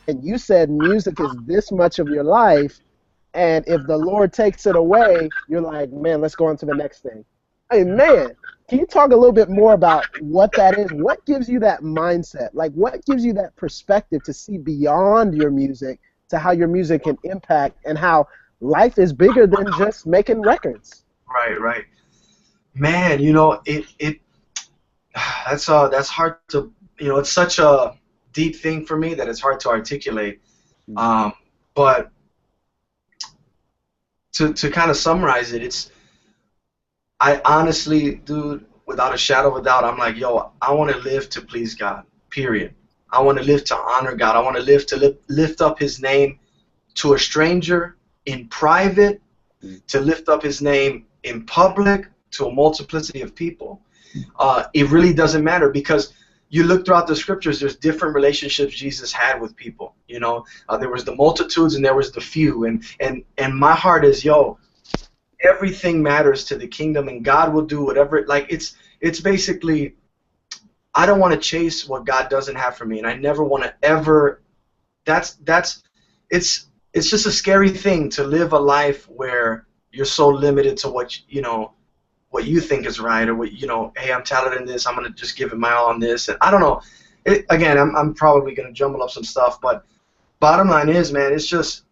And you said music is this much of your life, and if the Lord takes it away, you're like, man, let's go on to the next thing. Hey, man, can you talk a little bit more about what that is? What gives you that mindset? Like, what gives you that perspective to see beyond your music to how your music can impact and how life is bigger than just making records? Right. Man, that's hard to, it's such a deep thing for me that it's hard to articulate. But to kind of summarize it, I honestly, dude, without a shadow of a doubt, I'm like, yo, I want to live to please God, period. I want to live to honor God. I want to live to lift up His name to a stranger in private, to lift up His name in public to a multiplicity of people. It really doesn't matter, because you look throughout the scriptures, there's different relationships Jesus had with people. There was the multitudes and there was the few, and my heart is, yo, everything matters to the kingdom, and God will do whatever. Like, it's basically, I don't want to chase what God doesn't have for me, and I never want to ever. It's just a scary thing to live a life where you're so limited to what you think is right, or hey, I'm talented in this, I'm gonna just give it my all on this, and I don't know. Again, I'm probably gonna jumble up some stuff, but bottom line is, man, it's just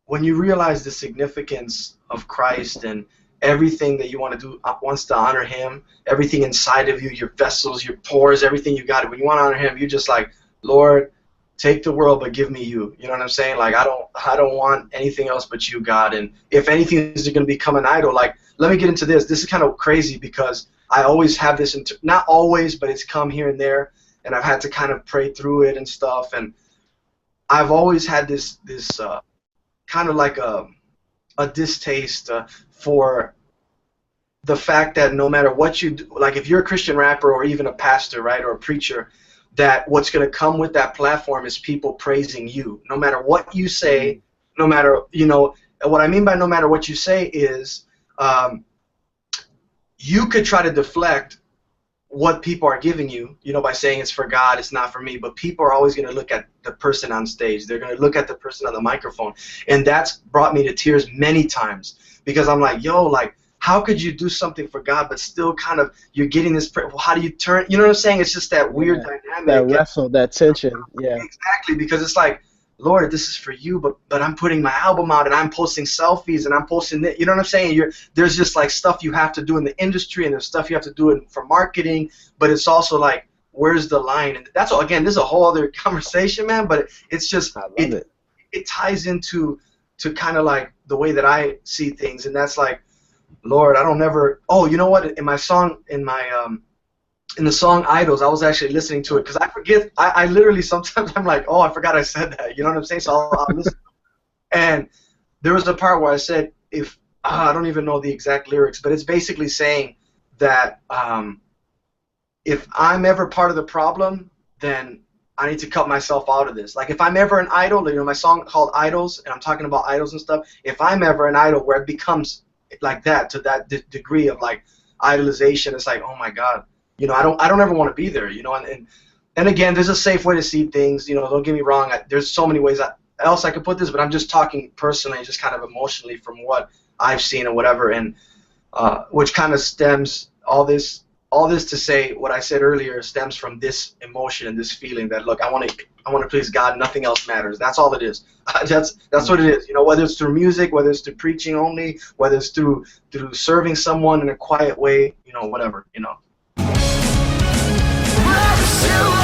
when you realize the significance of Christ and everything that you want to do wants to honor Him, everything inside of you, your vessels, your pores, everything you got, when you want to honor Him, you're just like, Lord, take the world, but give me you. You know what I'm saying? Like, I don't want anything else but you, God. And if anything is going to become an idol, like, let me get into this. This is kind of crazy, because I always have this, not always, but it's come here and there, and I've had to kind of pray through it and stuff. And I've always had this kind of like a distaste for the fact that no matter what you do, like if you're a Christian rapper or even a pastor, right, or a preacher, that what's going to come with that platform is people praising you. No matter what you say, no matter, what I mean by no matter what you say is you could try to deflect what people are giving you, by saying it's for God, it's not for me, but people are always going to look at the person on stage. They're going to look at the person on the microphone, and that's brought me to tears many times, because I'm like, yo, like, how could you do something for God, but still kind of, you're getting this, well, how do you turn, you know what I'm saying? It's just that weird dynamic. That wrestle, that tension, yeah. Exactly, because it's like, Lord, this is for you, but I'm putting my album out, and I'm posting selfies, and I'm posting this, you know what I'm saying? There's just like stuff you have to do in the industry, and there's stuff you have to do for marketing, but it's also like, where's the line? And that's all, again, this is a whole other conversation, man, but it's just, it ties into kind of like the way that I see things, and that's like, Lord, I don't never, oh, you know what, in my song, in the song Idols, I was actually listening to it, because I forget, I literally sometimes I'm like, oh, I forgot I said that, you know what I'm saying? So I'll listen. And there was a part where I said, I don't even know the exact lyrics, but it's basically saying that if I'm ever part of the problem, then I need to cut myself out of this. Like, if I'm ever an idol, my song called Idols, and I'm talking about idols and stuff, if I'm ever an idol where it becomes like that, to that degree of like idolization, it's like, oh my God. I don't ever want to be there, and again, there's a safe way to see things, don't get me wrong, there's so many ways else I could put this, but I'm just talking personally, just kind of emotionally from what I've seen or whatever, and which kind of stems, all this to say, what I said earlier stems from this emotion and this feeling that, look, I want to please God, nothing else matters, that's all it is. That's what it is, whether it's through music, whether it's through preaching only, whether it's through serving someone in a quiet way, whatever, Rapzilla.com